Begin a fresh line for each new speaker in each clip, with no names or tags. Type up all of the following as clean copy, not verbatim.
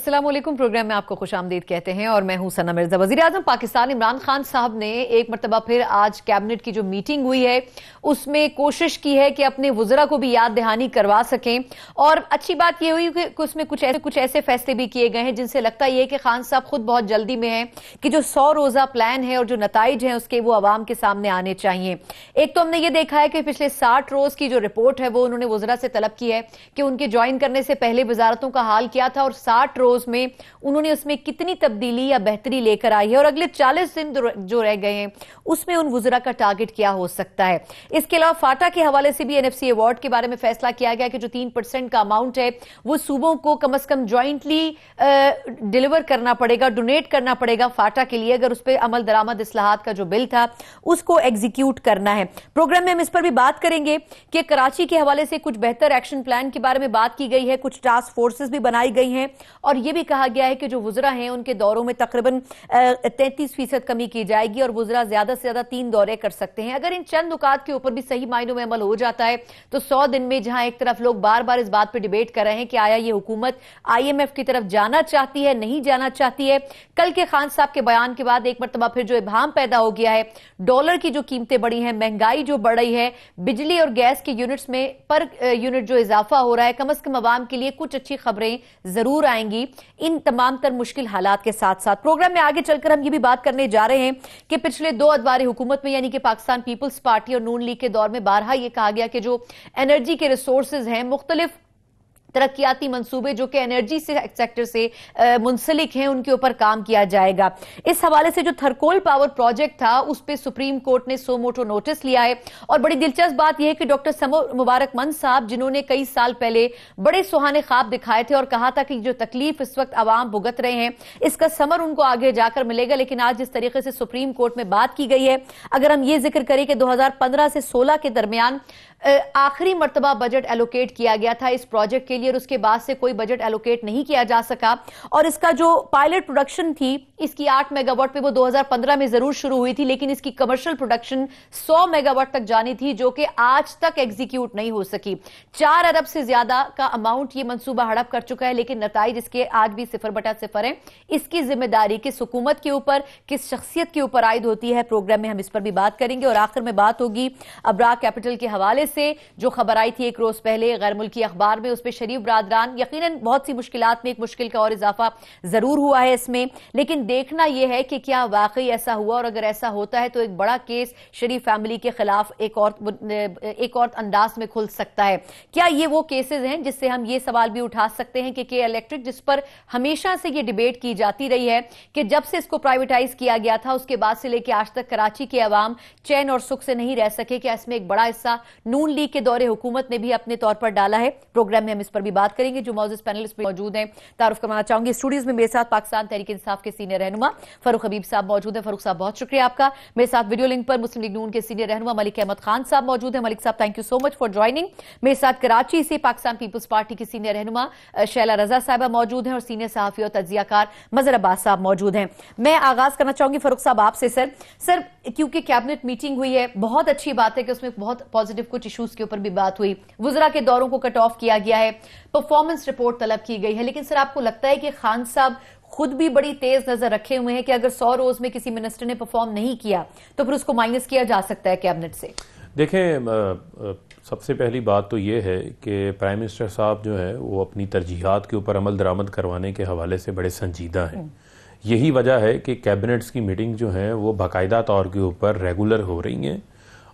अस्सलाम वालेकुम। प्रोग्राम में आपको खुशामदीद कहते हैं और मैं हूं सना मिर्जा। वज़ीर आज़म पाकिस्तान इमरान खान साहब ने एक मरतबा फिर आज कैबिनेट की जो मीटिंग हुई है उसमें कोशिश की है कि अपने वुज़रा को भी याद दहानी करवा सकें। और अच्छी बात यह हुई कि उसमें कुछ ऐसे फैसले भी किए गए हैं जिनसे लगता यह है कि खान साहब खुद बहुत जल्दी में हैं कि जो 100 रोजा प्लान है और जो नताइज हैं उसके वो अवाम के सामने आने चाहिए। एक तो हमने ये देखा है कि पिछले 60 रोज की जो रिपोर्ट है वो उन्होंने वुज़रा से तलब की है कि उनके ज्वाइन करने से पहले वजारतों का हाल क्या था और 60 रोज में उन्होंने उसमें कितनी तब्दीली या बेहतरी लेकर आई है और अगले 40 दिन जो रह गए हैं उसमें उन वुज़रा का टारगेट क्या हो सकता है। इसके अलावा फाटा के हवाले से भी एनएफसी अवार्ड के बारे में फैसला किया गया कि जो 3% का अमाउंट है वो सूबों को कम से कम ज्वाइंटली डिलीवर करना पड़ेगा, डोनेट करना पड़ेगा फाटा के लिए, अगर उस पर अमल दरामद इस्लाहात का जो बिल था उसको एग्जीक्यूट करना है। प्रोग्राम में हम इस पर भी बात करेंगे कि कराची के हवाले से कुछ बेहतर एक्शन प्लान के बारे में बात की गई है, कुछ टास्क फोर्सेस भी बनाई गई हैं और यह भी कहा गया है कि जो वुज़रा हैं उनके दौरों में तकरीबन 33% कमी की जाएगी और वुज़रा ज्यादा से ज्यादा 3 दौरे कर सकते हैं। अगर इन चंद नुकात के ऊपर भी सही मायनों में अमल हो जाता है तो 100 दिन में जहां एक तरफ लोग बार बार इस बात पर डिबेट कर रहे हैं कि आया ये हुकूमत IMF की तरफ जाना चाहती है, नहीं जाना चाहती है, कल के खान साहब के बयान के बाद एक मरतबा फिर जो इबहाम पैदा हो गया है, डॉलर की जो कीमतें बढ़ी हैं, महंगाई जो बढ़ रही है, बिजली और गैस के यूनिट्स में पर यूनिट जो इजाफा हो रहा है, कम से कम अवाम के लिए कुछ अच्छी खबरें जरूर आएंगी इन तमाम तर मुश्किल हालात के साथ साथ। प्रोग्राम में आगे चलकर हम ये भी बात करने जा रहे हैं कि पिछले 2 अदवार हुकूमत में यानी कि पाकिस्तान पीपल्स पार्टी और नून लीग के दौर में बारहा यह कहा गया कि जो एनर्जी के रिसोर्सेज हैं, मुख्तलिफ तरक्याती मंसूबे जो कि एनर्जी सेक्टर से मुंसलिक हैं उनके ऊपर काम किया जाएगा। इस हवाले से जो थरकोल पावर प्रोजेक्ट था उस पर सुप्रीम कोर्ट ने सो मोटो नोटिस लिया है और बड़ी दिलचस्प बात यह है कि डॉक्टर समर मुबारक मंद साहब जिन्होंने कई साल पहले बड़े सुहाने ख्वाब दिखाए थे और कहा था कि जो तकलीफ इस वक्त आवाम भुगत रहे हैं इसका समर उनको आगे जाकर मिलेगा, लेकिन आज जिस तरीके से सुप्रीम कोर्ट में बात की गई है, अगर हम ये जिक्र करें कि 2015 से 16 के दरमियान आखिरी मर्तबा बजट एलोकेट किया गया था इस प्रोजेक्ट के लिए और उसके बाद से कोई बजट एलोकेट नहीं किया जा सका और इसका जो पायलट प्रोडक्शन थी इसकी 8 मेगावाट पे वो 2015 में जरूर शुरू हुई थी, लेकिन इसकी कमर्शियल प्रोडक्शन 100 मेगावाट तक जानी थी जो कि आज तक एग्जीक्यूट नहीं हो सकी। 4 अरब से ज्यादा का अमाउंट ये मंसूबा हड़प कर चुका है, लेकिन नताइज इसके आज भी 0/0 है। इसकी जिम्मेदारी किस हुकूमत के ऊपर, किस शख्सियत के ऊपर आयद होती है, प्रोग्राम में हम इस पर भी बात करेंगे। और आखिर में बात होगी अब्रा कैपिटल के हवाले से जो खबर आई थी एक रोज पहले गैर मुल्की अखबार में, उस पर शरीफ बरादरान, यकीनन बहुत सी मुश्किलात में एक मुश्किल का और इजाफा जरूर हुआ है इसमें, लेकिन देखना यह है कि क्या वाकई ऐसा हुआ और अगर ऐसा होता है तो एक बड़ा केस शरीफ फैमिली के खिलाफ एक और अंदाज में खुल सकता है। क्या ये वो केसेस हैं जिससे हम ये सवाल भी उठा सकते हैं कि के इलेक्ट्रिक, जिस पर हमेशा से ये डिबेट की जाती रही है कि जब से इसको प्राइवेटाइज किया गया था उसके बाद से लेकर आज तक कराची के अवाम चैन और सुख से नहीं रह सके, क्या इसमें एक बड़ा हिस्सा नून लीग के दौरे हुकूमत ने भी अपने तौर पर डाला है। प्रोग्राम में हम इस पर भी बात करेंगे। जो मौजूद पैनलिस्ट मौजूद हैं तारुफ करवाना चाहूंगी स्टूडियोज में मेरे साथ पाकिस्तान तहरीक इंसाफ के सीनियर रहनुमा फारूक हबीब साहब मौजूद हैं। फारूक साहब बहुत शुक्रिया आपका। मेरे साथ वीडियो लिंक पर मुस्लिम लीग नून के सीनियर रहनुमा मलिक अहमद खान साहब मौजूद हैं। मलिक साहब thank you so much for joining. मेरे साथ कराची से पाकिस्तान पीपल्स पार्टी की सीनियर रहनुमा शैला रजा साहिबा मौजूद हैं और सीनियर सहाफी और तजियाकार मजहर अब्बास साहब मौजूद हैं। मैं आगाज करना चाहूंगी फारूक साहब आपसे। सर क्योंकि कैबिनेट मीटिंग हुई है, बहुत अच्छी बात है कि उसमें बहुत पॉजिटिव कुछ इश्यूज के ऊपर भी बात हुई, वुज़रा के दौरों को कट ऑफ किया गया है, परफॉर्मेंस रिपोर्ट तलब की गई है, लेकिन सर आपको लगता है कि खान साहब खुद भी बड़ी तेज नजर रखे हुए हैं कि अगर 100 रोज में किसी मिनिस्टर ने परफॉर्म नहीं किया तो फिर उसको माइनस किया जा सकता है कैबिनेट से?
देखें, सबसे पहली बात तो ये है कि प्राइम मिनिस्टर साहब जो है वो अपनी तरजीहात के ऊपर अमल दरामद करवाने के हवाले से बड़े संजीदा हैं। यही वजह है कि कैबिनेट्स की मीटिंग जो है वो बाकायदा तौर के ऊपर रेगुलर हो रही हैं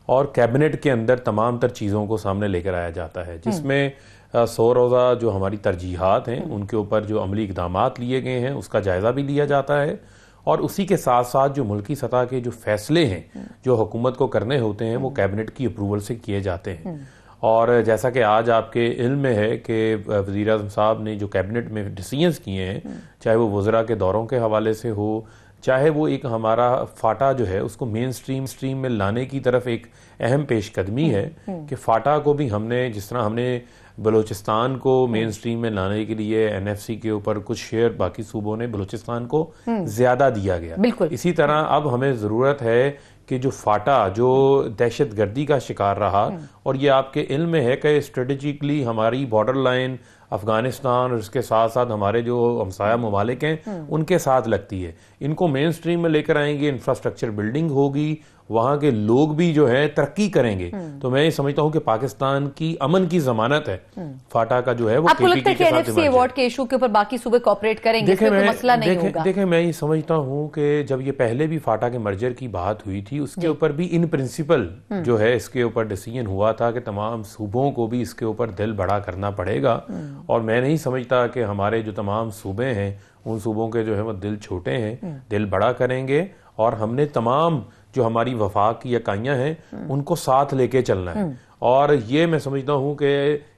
और कैबिनेट के अंदर तमाम तर चीज़ों को सामने लेकर आया जाता है, जिसमें 100 रोज़ा जो हमारी तरजीहात हैं उनके ऊपर जो अमली इक़दामात लिए गए हैं उसका जायज़ा भी लिया जाता है और उसी के साथ साथ जो मुल्की सतह के जो फैसले हैं जो हुकूमत को करने होते हैं वो कैबिनेट की अप्रूवल से किए जाते हैं। और जैसा कि आज आपके इल्म में है कि वज़ीर आज़म साहब ने जो कैबिनेट में डिसीजंस किए हैं, चाहे वो वुज़रा के दौरों के हवाले से हो, चाहे वो एक हमारा फाटा जो है उसको मेन स्ट्रीम में लाने की तरफ एक अहम पेशकदमी है कि फाटा को भी हमने, जिस तरह हमने बलूचिस्तान को मेन स्ट्रीम में लाने के लिए एनएफसी के ऊपर कुछ शेयर बाकी सूबों ने बलूचिस्तान को ज्यादा दिया गया, इसी तरह अब हमें जरूरत है कि जो फाटा जो दहशत गर्दी का शिकार रहा और ये आपके इल्म में है कि स्ट्रेटेजिकली हमारी बॉर्डर लाइन अफगानिस्तान और इसके साथ साथ हमारे जो हमसाया ममालिक हैं उनके साथ लगती है। इनको मेन स्ट्रीम में लेकर आएंगे, इंफ्रास्ट्रक्चर बिल्डिंग होगी, वहां के लोग भी जो है तरक्की करेंगे। तो मैं ये समझता हूं कि पाकिस्तान की अमन की जमानत है फाटा का जो है वो
आपको लगता है कि एनएफसी अवार्ड के इशू के ऊपर बाकी सूबे कोऑपरेट करेंगे, इसमें कोई मसला नहीं होगा?
देखें, मैं ये समझता हूं कि जब ये पहले भी फाटा के मर्जर की बात हुई थी उसके ऊपर भी इन प्रिंसिपल जो है इसके ऊपर डिसीजन हुआ था कि तमाम सूबों को भी इसके ऊपर दिल बड़ा करना पड़ेगा। और मैं नहीं समझता कि हमारे जो तमाम सूबे हैं उन सूबों के जो है वो दिल छोटे हैं, दिल बड़ा करेंगे और हमने तमाम जो हमारी वफाक की इकाइयां हैं उनको साथ लेके चलना है। और ये मैं समझता हूं कि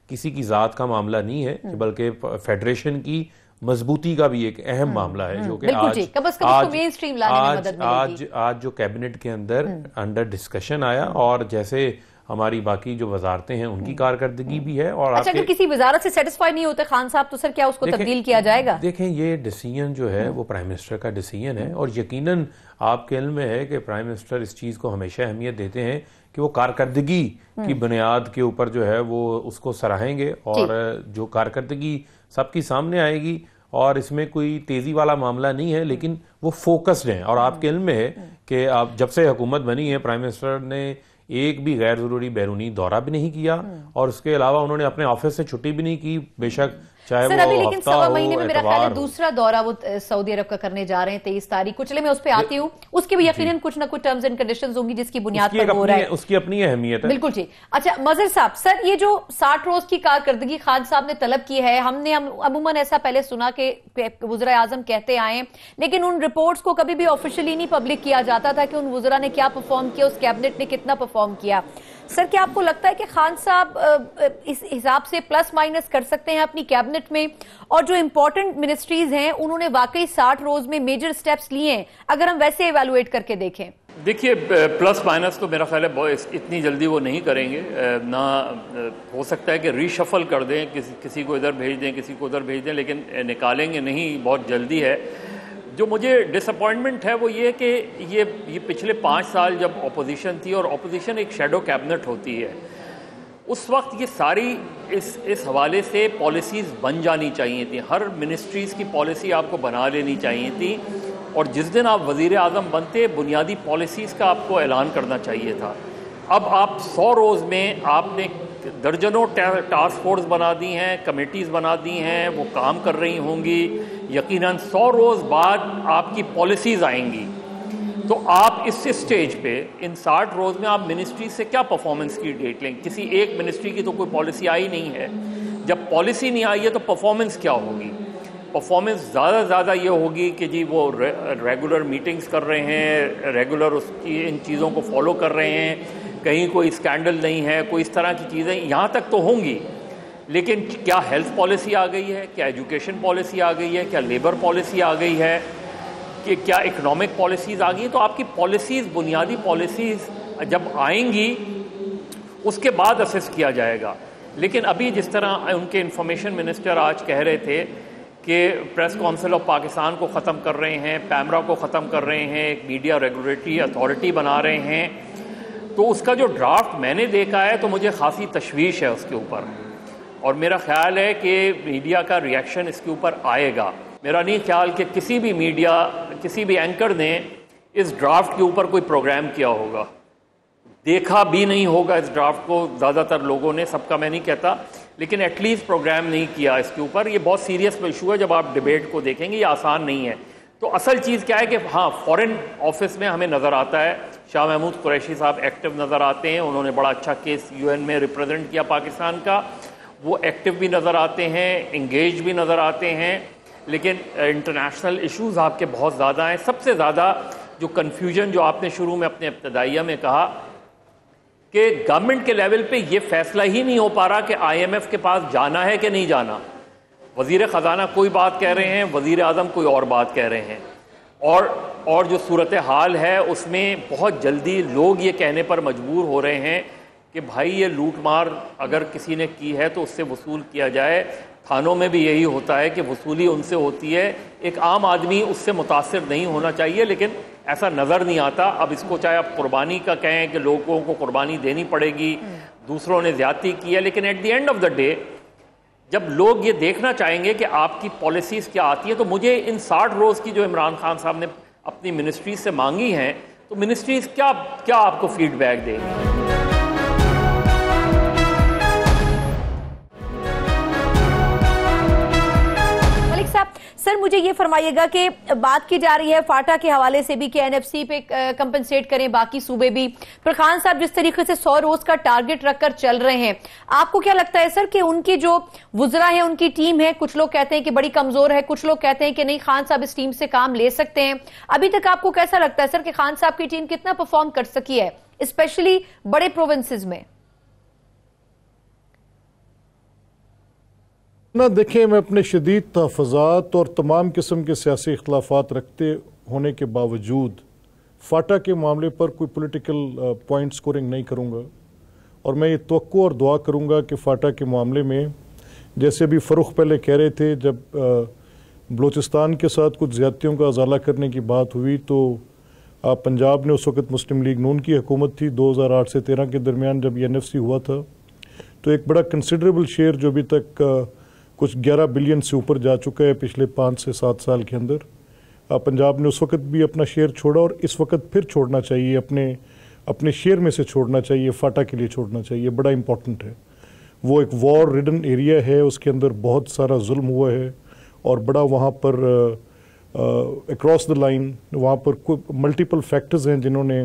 किसी की जात का मामला नहीं है बल्कि फेडरेशन की मजबूती का भी एक अहम मामला है जो कि आज जो कैबिनेट के अंडर डिस्कशन आया और जैसे हमारी बाकी जो वजारतें हैं उनकी कारकर्दगी भी है। और
अच्छा, अगर किसी वजारत से सेटिस्फाई नहीं होते खान साहब तो सर क्या उसको तब्दील किया जाएगा?
देखें, ये डिसीजन जो है वो प्राइम मिनिस्टर का डिसीजन है और यकीनन आपके इल्म में है कि प्राइम मिनिस्टर इस चीज को हमेशा अहमियत देते हैं कि वो कारकर्दगी की बुनियाद के ऊपर जो है वो उसको सराहेंगे और जो कारकर्दगी सबकी सामने आएगी और इसमें कोई तेजी वाला मामला नहीं है, लेकिन वो फोकस्ड है। और आपके इल्म में है कि आप जब से हुकूमत बनी है प्राइम मिनिस्टर ने एक भी गैर जरूरी बैरूनी दौरा भी नहीं किया और उसके अलावा उन्होंने अपने ऑफिस से छुट्टी भी नहीं की, बेशक चाहे
सर,
वो
अभी लेकिन सवा महीने में मेरा ख्याल है
हो।
दूसरा दौरा वो सऊदी अरब का करने जा रहे हैं 23 तारीख को। चले मैं उस पर आती हूँ, उसके भी यकीनन कुछ ना कुछ टर्म्स एंड कंडीशंस होंगी जिसकी बुनियाद पर हो रहा है,
उसकी अपनी अहमियत है।
बिल्कुल ठीक। अच्छा मजहर साहब, सर ये जो 60 रोज की कारकर्दगी खान साहब ने तलब की है, हमने अमूमन ऐसा पहले सुना कि वज़ीर आज़म कहते आए, लेकिन उन रिपोर्ट्स को कभी भी ऑफिशियली नहीं पब्लिक किया जाता था कि उन वज़ीरा ने क्या परफॉर्म किया, उस कैबिनेट ने कितना परफॉर्म किया। सर क्या आपको लगता है कि खान साहब इस हिसाब से प्लस माइनस कर सकते हैं अपनी कैबिनेट में, और जो इंपॉर्टेंट मिनिस्ट्रीज हैं उन्होंने वाकई 60 रोज में मेजर स्टेप्स लिए हैं, अगर हम वैसे इवैल्यूएट करके देखें?
देखिए, प्लस माइनस तो मेरा ख्याल है इतनी जल्दी वो नहीं करेंगे ना। हो सकता है कि रीशफल कर दें, किसी को इधर भेज दें, किसी को उधर भेज दें, लेकिन निकालेंगे नहीं, बहुत जल्दी है। जो मुझे डिसअपॉइंटमेंट है वो ये कि ये पिछले 5 साल जब अपोजिशन थी और अपोजिशन एक शैडो कैबिनेट होती है, उस वक्त ये सारी इस हवाले से पॉलिसीज़ बन जानी चाहिए थी। हर मिनिस्ट्रीज़ की पॉलिसी आपको बना लेनी चाहिए थी और जिस दिन आप वज़ीर आज़म बनते बुनियादी पॉलिसीज़ का आपको ऐलान करना चाहिए था। अब आप 100 रोज़ में आपने दर्जनों टास्क फोर्स बना दी हैं, कमेटीज़ बना दी हैं, वो काम कर रही होंगी। यकीनन 100 रोज़ बाद आपकी पॉलिसीज़ आएंगी। तो आप इस स्टेज पे इन 60 रोज़ में आप मिनिस्ट्री से क्या परफॉर्मेंस की डेट लेंगे? किसी एक मिनिस्ट्री की तो कोई पॉलिसी आई नहीं है। जब पॉलिसी नहीं आई है तो परफॉर्मेंस क्या होगी? परफॉर्मेंस ज़्यादा ये होगी कि जी वो रेगुलर मीटिंग्स कर रहे हैं, रेगुलर उसकी इन चीज़ों को फॉलो कर रहे हैं, कहीं कोई स्कैंडल नहीं है, कोई इस तरह की चीज़ें यहाँ तक तो होंगी। लेकिन क्या हेल्थ पॉलिसी आ गई है, क्या एजुकेशन पॉलिसी आ गई है, क्या लेबर पॉलिसी आ गई है, कि क्या इकोनॉमिक पॉलिसीज़ आ गई हैं? तो आपकी पॉलिसीज़, बुनियादी पॉलिसीज़ जब आएंगी उसके बाद असेस किया जाएगा। लेकिन अभी जिस तरह उनके इंफॉर्मेशन मिनिस्टर आज कह रहे थे कि प्रेस काउंसिल ऑफ पाकिस्तान को ख़त्म कर रहे हैं, पैमरा को ख़त्म कर रहे हैं, एक मीडिया रेगुलेटरी अथॉरिटी बना रहे हैं, तो उसका जो ड्राफ्ट मैंने देखा है तो मुझे खासी तशवीश है उसके ऊपर, और मेरा ख्याल है कि मीडिया का रिएक्शन इसके ऊपर आएगा। मेरा नहीं ख्याल कि किसी भी मीडिया, किसी भी एंकर ने इस ड्राफ्ट के ऊपर कोई प्रोग्राम किया होगा, देखा भी नहीं होगा इस ड्राफ्ट को। ज़्यादातर लोगों ने, सबका मैं नहीं कहता, लेकिन एटलीस्ट प्रोग्राम नहीं किया इसके ऊपर। ये बहुत सीरियस इशू है, जब आप डिबेट को देखेंगे ये आसान नहीं है। तो असल चीज़ क्या है कि हाँ, फॉरेन ऑफिस में हमें नज़र आता है शाह महमूद कुरैशी साहब एक्टिव नज़र आते हैं, उन्होंने बड़ा अच्छा केस यूएन में रिप्रेजेंट किया पाकिस्तान का, वो एक्टिव भी नज़र आते हैं, इंगेज भी नज़र आते हैं। लेकिन इंटरनेशनल इश्यूज़ आपके बहुत ज़्यादा हैं। सबसे ज़्यादा जो कन्फ्यूजन, जो आपने शुरू में अपने इब्तदाइया में कहा कि गवर्नमेंट के लेवल पे ये फैसला ही नहीं हो पा रहा कि IMF के पास जाना है कि नहीं जाना। वज़ीर ख़जाना कोई बात कह रहे हैं, वज़ीर आज़म कोई और बात कह रहे हैं, और जो सूरत हाल है उसमें बहुत जल्दी लोग ये कहने पर मजबूर हो रहे हैं कि भाई ये लूट मार अगर किसी ने की है तो उससे वसूल किया जाए। थानों में भी यही होता है कि वसूली उनसे होती है, एक आम आदमी उससे मुतासिर नहीं होना चाहिए, लेकिन ऐसा नज़र नहीं आता। अब इसको चाहे आप कुर्बानी का कहें कि लोगों को कुर्बानी देनी पड़ेगी, दूसरों ने ज्यादती की है, लेकिन at the end of the day जब लोग ये देखना चाहेंगे कि आपकी पॉलिसीज़ क्या आती है, तो मुझे इन 60 रोज़ की जो इमरान खान साहब ने अपनी मिनिस्ट्रीज से मांगी हैं, तो मिनिस्ट्रीज क्या क्या आपको फीडबैक देंगी?
सर मुझे ये फरमाइएगा कि बात की जा रही है फाटा के हवाले से भी कि एनएफसी पे कंपनसेट करें बाकी सूबे भी, पर खान साहब जिस तरीके से 100 रोज का टारगेट रखकर चल रहे हैं, आपको क्या लगता है सर कि उनकी जो वुजरा है, उनकी टीम है, कुछ लोग कहते हैं कि बड़ी कमजोर है, कुछ लोग कहते हैं कि नहीं खान साहब इस टीम से काम ले सकते हैं, अभी तक आपको कैसा लगता है सर कि खान साहब की टीम कितना परफॉर्म कर सकी है स्पेशली बड़े प्रोविंसेस में?
ना देखें, मैं अपने शदीद तहफ़्फ़ुज़ात और तमाम किस्म के सियासी इख्तलाफात रखते होने के बावजूद फाटा के मामले पर कोई पॉलिटिकल पॉइंट स्कोरिंग नहीं करूँगा, और मैं ये तवक्को और दुआ करूँगा कि फाटा के मामले में, जैसे अभी फ़रूख पहले कह रहे थे, जब बलूचिस्तान के साथ कुछ ज़्यादतियों का अजाला करने की बात हुई तो पंजाब ने, उस वक़्त मुस्लिम लीग नून की हुकूमत थी, 2008 से 13 के दरमियान जब ये NFC हुआ था, तो एक बड़ा कंसिडरेबल शेयर जो अभी तक कुछ 11 बिलियन से ऊपर जा चुका है पिछले 5 से 7 साल के अंदर, पंजाब ने उस वक़्त भी अपना शेयर छोड़ा और इस वक्त फिर छोड़ना चाहिए, अपने शेयर में से छोड़ना चाहिए, फाटा के लिए छोड़ना चाहिए, बड़ा इंपॉर्टेंट है। वो एक वॉर रिडन एरिया है, उसके अंदर बहुत सारा जुल्म हुआ है और बड़ा वहाँ पर अक्रॉस द लाइन वहाँ पर मल्टीपल फैक्टर्स हैं जिन्होंने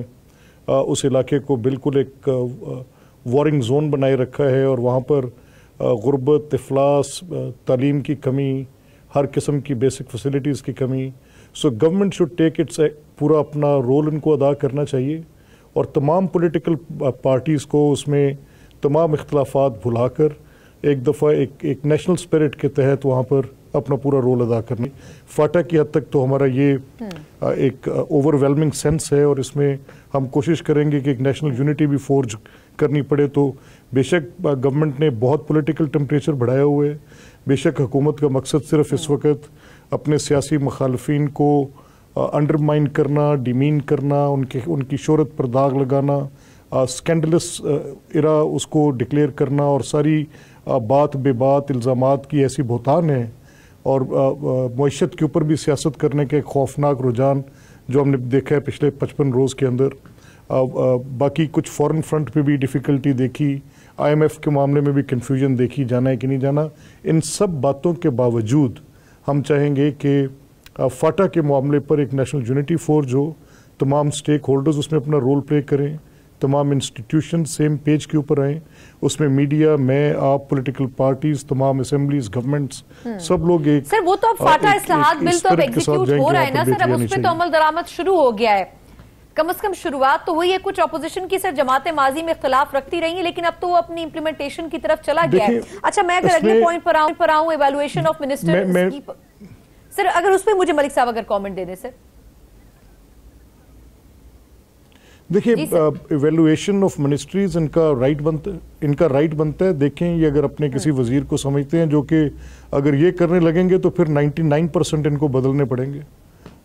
उस इलाके को बिल्कुल एक वॉरिंग जोन बनाए रखा है, और वहाँ पर गुर्बत, इफलास, तालीम की कमी, हर किस्म की बेसिक फैसिलिटीज़ की कमी। So government should take its पूरा अपना रोल इनको अदा करना चाहिए, और तमाम पॉलिटिकल पार्टीज़ को उसमें तमाम इख्तलाफात भुलाकर एक दफ़ा एक नेशनल स्पिरिट के तहत वहाँ पर अपना पूरा रोल अदा करने। फाटा की हद तक तो हमारा ये एक ओवरवेलमिंग सेंस है, और इसमें हम कोशिश करेंगे कि एक नेशनल यूनिटी भी फोर्ज करनी पड़े। तो बेशक गवर्नमेंट ने बहुत पॉलिटिकल टेम्परेचर बढ़ाया हुआ है, बेशक हुकूमत का मकसद सिर्फ इस वक्त अपने सियासी मुखालफिन को अंडरमाइन करना, डिमीन करना, उनकी शोहरत पर दाग लगाना, स्कैंडलस इरा उसको डिक्लेयर करना, और सारी बात बेबात इल्ज़ामात की ऐसी बहुतान है, और मईशत के ऊपर भी सियासत करने के खौफनाक रुझान जो हमने देखा है पिछले 55 रोज़ के अंदर। बाकी कुछ फॉरेन फ्रंट पे भी डिफ़िकल्टी देखी, IMF के मामले में भी कन्फ्यूजन देखी, जाना है कि नहीं जाना। इन सब बातों के बावजूद हम चाहेंगे कि फाटा के मामले पर एक नेशनल यूनिटी फोर्स हो, तमाम स्टेक होल्डर्स उसमें अपना रोल प्ले करें, तमाम इंस्टीट्यूशन सेम पेज के ऊपर आएँ, उसमें मीडिया, मैं, आप, पॉलिटिकल पार्टीज, तमाम असेंबलीज, गवर्नमेंट्स, सब लोग एक।
सर वो तो अब फाटा इस्लाहात बिल तो अब एग्जीक्यूट हो रहा है ना सर, अब उस पर तो अमल दरामद शुरू हो गया है, कम से कम शुरुआत तो हुई है। कुछ ऑपोजिशन की सर जमातें माजी में इख्तलाफ रखती रही हैं, लेकिन अब तो वो अपनी इम्प्लीमेंटेशन की तरफ चला गया है। अच्छा, मैं अगर अगले पॉइंट पर आऊं इवैल्यूएशन ऑफ मिनिस्टर, सर अगर उस पर मुझे मलिक साहब अगर कमेंट दे दें सर।
देखिए, इवैल्यूएशन ऑफ मिनिस्ट्रीज इनका राइट बनता है। देखें, ये अगर अपने किसी वजीर को समझते हैं जो कि अगर ये करने लगेंगे तो फिर 99% इनको बदलने पड़ेंगे,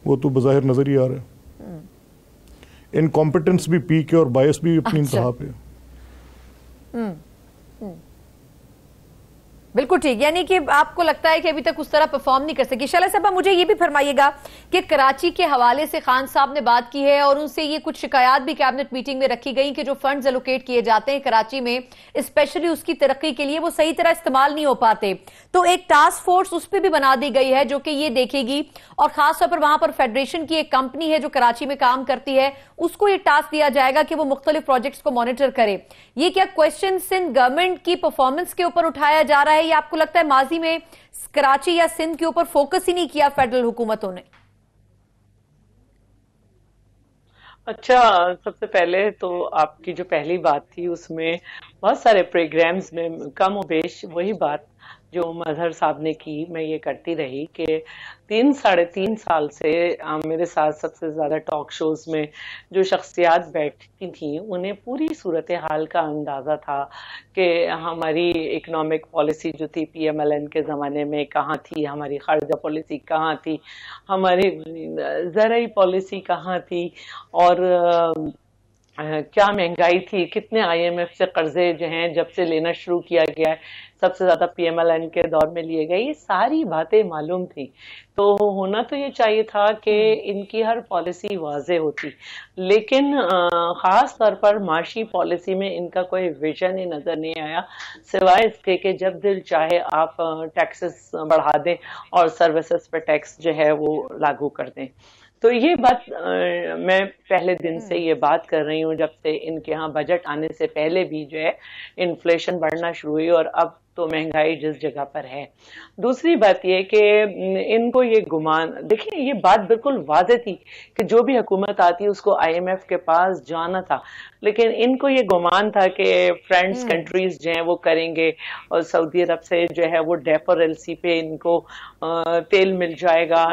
वो तो बज़ाहिर नजर ही आ रहा है। इनकॉम्पिटेंस भी पीक है और बायस भी अपनी इंतहा पे।
बिल्कुल ठीक, यानी कि आपको लगता है कि अभी तक उस तरह परफॉर्म नहीं कर सकी। शैला साहब मुझे ये भी फरमाइएगा कि कराची के हवाले से खान साहब ने बात की है और उनसे ये कुछ शिकायत भी कैबिनेट मीटिंग में रखी गई कि जो फंड्स एलोकेट किए जाते हैं कराची में स्पेशली उसकी तरक्की के लिए, वो सही तरह इस्तेमाल नहीं हो पाते। तो एक टास्क फोर्स उस पर भी बना दी गई है जो कि ये देखेगी, और खासतौर पर वहां पर फेडरेशन की एक कंपनी है जो कराची में काम करती है, उसको ये टास्क दिया जाएगा कि वो मुख्तलिफ प्रोजेक्ट्स को मॉनिटर करे। ये क्या क्वेश्चन सिंध गवर्नमेंट की परफॉर्मेंस के ऊपर उठाया जा रहा है, या आपको लगता है माजी में कराची या सिंध के ऊपर फोकस ही नहीं किया फेडरल हुकूमतों ने?
अच्छा, सबसे पहले तो आपकी जो पहली बात थी उसमें बहुत सारे प्रोग्राम्स में कम बेश वही बात जो मजहर साहब ने की मैं ये करती रही कि 3-3.5 साल से मेरे साथ सबसे ज़्यादा टॉक शोज में जो शख्सियात बैठती थी उन्हें पूरी सूरत हाल का अंदाज़ा था कि हमारी इकनॉमिक पॉलिसी जो थी PMLN के ज़माने में कहाँ थी, हमारी खारजा पॉलिसी कहाँ थी, हमारी ज़राई पॉलिसी कहाँ थी, और क्या महंगाई थी, कितने आईएमएफ से कर्जे जो हैं जब से लेना शुरू किया गया है, सबसे ज्यादा पीएमएलएन के दौर में लिए गए, ये सारी बातें मालूम थी। तो होना तो ये चाहिए था कि इनकी हर पॉलिसी वाज़ेह होती, लेकिन खास तौर पर माशी पॉलिसी में इनका कोई विजन ही नजर नहीं आया, सिवाय इसके कि जब दिल चाहे आप टैक्सेस बढ़ा दें और सर्विसेज पे टैक्स जो है वो लागू कर दें। तो ये बात मैं पहले दिन से ये बात कर रही हूँ, जब से इनके यहाँ बजट आने से पहले भी जो है इन्फ्लेशन बढ़ना शुरू हुई, और अब तो महंगाई जिस जगह पर है। दूसरी बात ये कि इनको ये गुमान, देखिए ये बात बिल्कुल वाज़ेह थी कि जो भी हुकूमत आती उसको आईएमएफ के पास जाना था, लेकिन इनको ये गुमान था कि फ्रेंड्स कंट्रीज जो हैं वो करेंगे, और सऊदी अरब से जो है वो डेपर एलसी पे इनको तेल मिल जाएगा